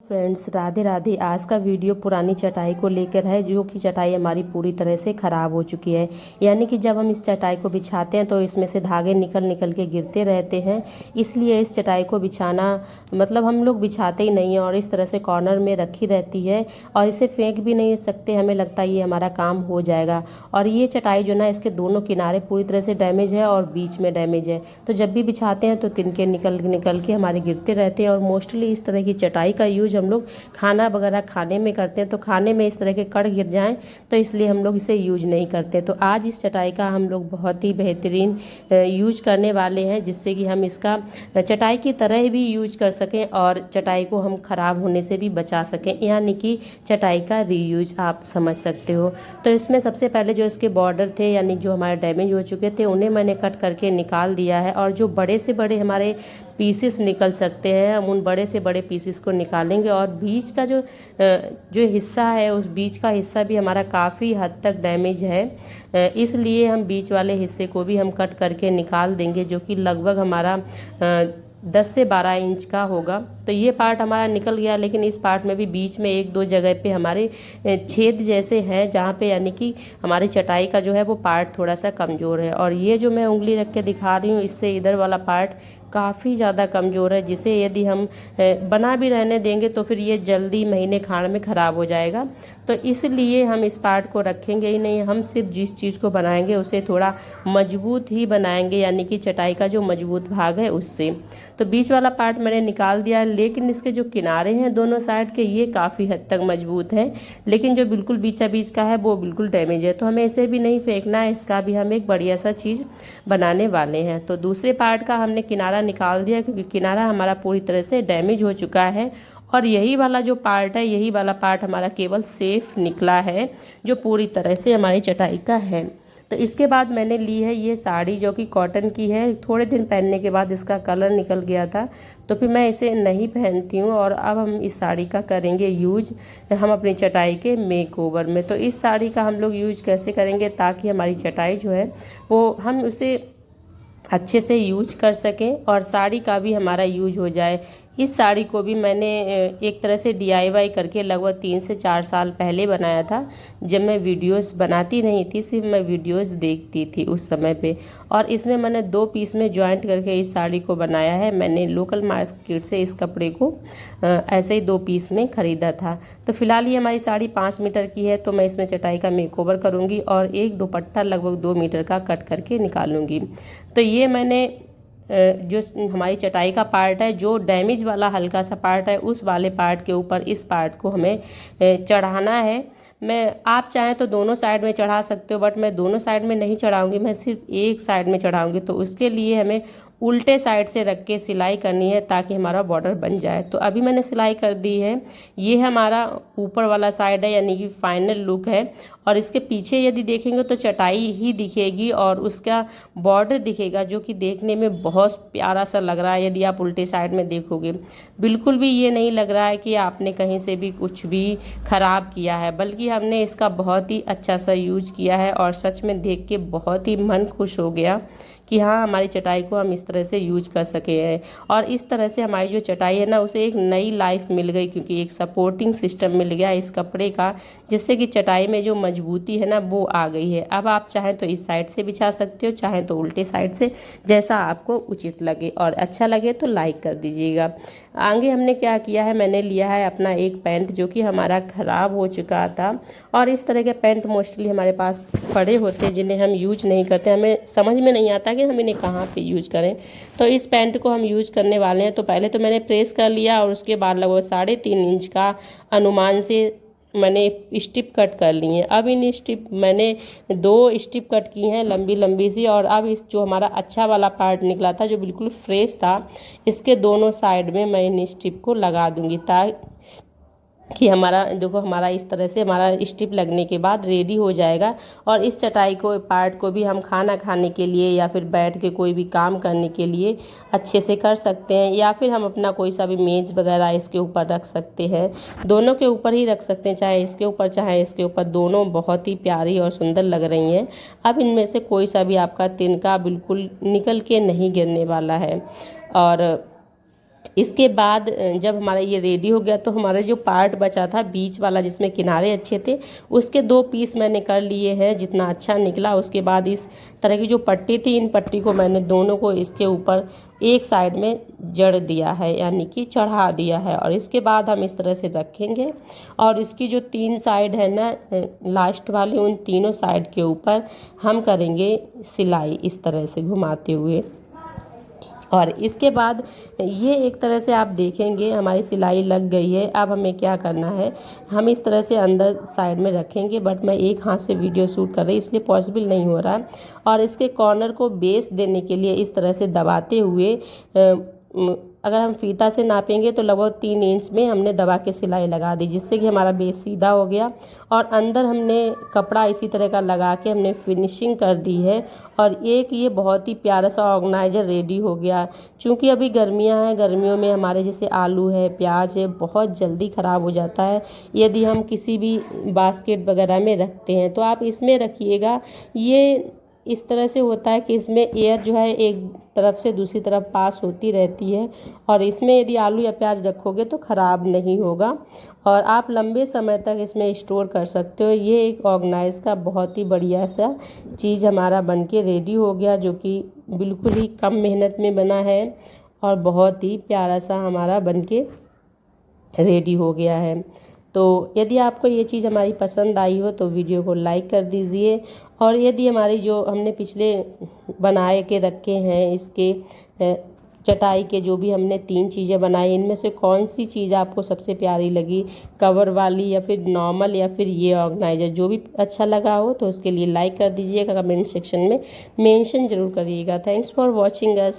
Friends Radhe Radhe. आज का video पुरानी चटाई को लेकर है, जो कि चटाई हमारी पूरी तरह से ख़राब हो चुकी है। यानी कि जब हम इस चटाई को बिछाते हैं तो इसमें से धागे निकल निकल के गिरते रहते हैं। इसलिए इस चटाई को बिछाना मतलब हम लोग बिछाते ही नहीं हैं और इस तरह से कॉर्नर में रखी रहती है और इसे फेंक भी नहीं सकते। हमें लगता है ये हमारा काम हो जाएगा। और ये चटाई जो ना, इसके दोनों किनारे पूरी तरह से डैमेज है और बीच में डैमेज है, तो जब भी बिछाते हैं तो तिनके निकल निकल के हमारे गिरते रहते हैं। और मोस्टली इस तरह की चटाई का यूज हम लोग खाना वगैरह खाने में करते हैं, तो खाने में इस तरह के कड़ गिर जाएं तो इसलिए हम लोग इसे यूज नहीं करते। तो आज इस चटाई का हम लोग बहुत ही बेहतरीन यूज करने वाले हैं, जिससे कि हम इसका चटाई की तरह भी यूज कर सकें और चटाई को हम खराब होने से भी बचा सकें, यानी कि चटाई का रीयूज आप समझ सकते हो। तो इसमें सबसे पहले जो इसके बॉर्डर थे, यानी जो हमारे डैमेज हो चुके थे, उन्हें मैंने कट करके निकाल दिया है। और जो बड़े से बड़े हमारे पीसेस निकल सकते हैं, हम उन बड़े से बड़े पीसेस को निकालेंगे। और बीच का जो हिस्सा है, उस बीच का हिस्सा भी हमारा काफ़ी हद तक डैमेज है, इसलिए हम बीच वाले हिस्से को भी हम कट करके निकाल देंगे, जो कि लगभग हमारा 10 से 12 इंच का होगा। तो ये पार्ट हमारा निकल गया, लेकिन इस पार्ट में भी बीच में एक दो जगह पे हमारे छेद जैसे हैं, जहाँ पे यानी कि हमारी चटाई का जो है वो पार्ट थोड़ा सा कमज़ोर है। और ये जो मैं उंगली रख के दिखा रही हूँ, इससे इधर वाला पार्ट काफ़ी ज़्यादा कमज़ोर है, जिसे यदि हम बना भी रहने देंगे तो फिर ये जल्दी महीने खाड़ में ख़राब हो जाएगा। तो इसलिए हम इस पार्ट को रखेंगे ही नहीं। हम सिर्फ जिस चीज़ को बनाएंगे उसे थोड़ा मजबूत ही बनाएंगे, यानी कि चटाई का जो मजबूत भाग है उससे। तो बीच वाला पार्ट मैंने निकाल दिया है, लेकिन इसके जो किनारे हैं दोनों साइड के, ये काफ़ी हद तक मजबूत हैं, लेकिन जो बिल्कुल बीचा बीच का है वो बिल्कुल डैमेज है। तो हमें इसे भी नहीं फेंकना है, इसका भी हम एक बढ़िया सा चीज़ बनाने वाले हैं। तो दूसरे पार्ट का हमने किनारा निकाल दिया, क्योंकि किनारा हमारा पूरी तरह से डैमेज हो चुका है। और यही वाला जो पार्ट है, यही वाला पार्ट हमारा केवल सेफ निकला है, जो पूरी तरह से हमारी चटाई का है। तो इसके बाद मैंने ली है ये साड़ी, जो कि कॉटन की है। थोड़े दिन पहनने के बाद इसका कलर निकल गया था, तो फिर मैं इसे नहीं पहनती हूँ। और अब हम इस साड़ी का करेंगे यूज हम अपनी चटाई के मेकओवर में। तो इस साड़ी का हम लोग यूज कैसे करेंगे, ताकि हमारी चटाई जो है वो हम उसे अच्छे से यूज कर सकें और साड़ी का भी हमारा यूज हो जाए। इस साड़ी को भी मैंने एक तरह से DIY करके लगभग 3 से 4 साल पहले बनाया था, जब मैं वीडियोस बनाती नहीं थी, सिर्फ मैं वीडियोस देखती थी उस समय पे। और इसमें मैंने 2 पीस में जॉइंट करके इस साड़ी को बनाया है। मैंने लोकल मार्केट से इस कपड़े को ऐसे ही 2 पीस में ख़रीदा था। तो फिलहाल ये हमारी साड़ी 5 मीटर की है, तो मैं इसमें चटाई का मेकओवर करूँगी और एक दुपट्टा लगभग 2 मीटर का कट करके निकालूंगी। तो ये मैंने जो हमारी चटाई का पार्ट है, जो डैमेज वाला हल्का सा पार्ट है, उस वाले पार्ट के ऊपर इस पार्ट को हमें चढ़ाना है। आप चाहें तो दोनों साइड में चढ़ा सकते हो, बट मैं दोनों साइड में नहीं चढ़ाऊंगी, मैं सिर्फ एक साइड में चढ़ाऊंगी। तो उसके लिए हमें उल्टे साइड से रख के सिलाई करनी है, ताकि हमारा बॉर्डर बन जाए। तो अभी मैंने सिलाई कर दी है। ये हमारा ऊपर वाला साइड है, यानी कि फाइनल लुक है। और इसके पीछे यदि देखेंगे तो चटाई ही दिखेगी और उसका बॉर्डर दिखेगा, जो कि देखने में बहुत प्यारा सा लग रहा है। यदि आप उल्टे साइड में देखोगे, बिल्कुल भी ये नहीं लग रहा है कि आपने कहीं से भी कुछ भी ख़राब किया है, बल्कि हमने इसका बहुत ही अच्छा सा यूज किया है। और सच में देख के बहुत ही मन खुश हो गया कि हाँ, हमारी चटाई को हम इस तरह से यूज कर सके हैं। और इस तरह से हमारी जो चटाई है ना, उसे एक नई लाइफ मिल गई, क्योंकि एक सपोर्टिंग सिस्टम मिल गया इस कपड़े का, जिससे कि चटाई में जो मजबूती है ना, वो आ गई है। अब आप चाहें तो इस साइड से बिछा सकते हो, चाहें तो उल्टे साइड से, जैसा आपको उचित लगे। और अच्छा लगे तो लाइक कर दीजिएगा। आगे हमने क्या किया है, मैंने लिया है अपना एक पैंट, जो कि हमारा ख़राब हो चुका था। और इस तरह के पैंट मोस्टली हमारे पास पड़े होते हैं, जिन्हें हम यूज नहीं करते, हमें समझ में नहीं आता कि हम इन्हें कहाँ पे यूज करें। तो इस पैंट को हम यूज करने वाले हैं। तो पहले तो मैंने प्रेस कर लिया, और उसके बाद लगभग 3.5 इंच का अनुमान से मैंने स्टिप कट कर ली हैं। अब इन स्टिप मैंने 2 स्टिप कट की हैं, लंबी लंबी सी। और अब इस जो हमारा अच्छा वाला पार्ट निकला था, जो बिल्कुल फ्रेश था, इसके दोनों साइड में मैं इन स्टिप को लगा दूंगी, कि हमारा देखो, हमारा इस तरह से हमारा स्टिप लगने के बाद रेडी हो जाएगा। और इस चटाई को पार्ट को भी हम खाना खाने के लिए या फिर बैठ के कोई भी काम करने के लिए अच्छे से कर सकते हैं, या फिर हम अपना कोई सा भी मेज वगैरह इसके ऊपर रख सकते हैं। दोनों के ऊपर ही रख सकते हैं, चाहे इसके ऊपर चाहे इसके ऊपर, दोनों बहुत ही प्यारी और सुंदर लग रही हैं। अब इनमें से कोई सा भी आपका तिनका बिल्कुल निकल के नहीं गिरने वाला है। और इसके बाद जब हमारा ये रेडी हो गया तो हमारा जो पार्ट बचा था बीच वाला जिसमें किनारे अच्छे थे, उसके 2 पीस मैंने कर लिए हैं। जितना अच्छा निकला उसके बाद इस तरह की जो पट्टी थी, इन पट्टी को मैंने दोनों को इसके ऊपर एक साइड में जड़ दिया है, यानी कि चढ़ा दिया है। और इसके बाद हम इस तरह से रखेंगे और इसकी जो 3 साइड है ना लास्ट वाली, उन तीनों साइड के ऊपर हम करेंगे सिलाई इस तरह से घुमाते हुए। और इसके बाद ये एक तरह से आप देखेंगे हमारी सिलाई लग गई है। अब हमें क्या करना है, हम इस तरह से अंदर साइड में रखेंगे, बट मैं एक हाथ से वीडियो शूट कर रही इसलिए पॉसिबल नहीं हो रहा है। और इसके कॉर्नर को बेस देने के लिए इस तरह से दबाते हुए अगर हम फीता से नापेंगे तो लगभग 3 इंच में हमने दबा के सिलाई लगा दी, जिससे कि हमारा बेस सीधा हो गया। और अंदर हमने कपड़ा इसी तरह का लगा के हमने फिनिशिंग कर दी है। और एक ये बहुत ही प्यारा सा ऑर्गेनाइजर रेडी हो गया। चूँकि अभी गर्मियां हैं, गर्मियों में हमारे जैसे आलू है, प्याज है, बहुत जल्दी ख़राब हो जाता है यदि हम किसी भी बास्केट वगैरह में रखते हैं। तो आप इसमें रखिएगा। ये इस तरह से होता है कि इसमें एयर जो है एक तरफ से दूसरी तरफ पास होती रहती है, और इसमें यदि आलू या प्याज रखोगे तो ख़राब नहीं होगा और आप लंबे समय तक इसमें स्टोर कर सकते हो। ये एक ऑर्गेनाइज का बहुत ही बढ़िया सा चीज़ हमारा बनके रेडी हो गया, जो कि बिल्कुल ही कम मेहनत में बना है और बहुत ही प्यारा सा हमारा बनके रेडी हो गया है। तो यदि आपको ये चीज़ हमारी पसंद आई हो तो वीडियो को लाइक कर दीजिए। और यदि हमारी जो हमने पिछले बनाए के रखे हैं इसके चटाई के जो भी हमने 3 चीज़ें बनाई, इनमें से कौन सी चीज़ आपको सबसे प्यारी लगी, कवर वाली या फिर नॉर्मल या फिर ये ऑर्गेनाइजर, जो भी अच्छा लगा हो तो उसके लिए लाइक कर दीजिएगा। कमेंट सेक्शन में मेंशन ज़रूर करिएगा। Thanks for watching us.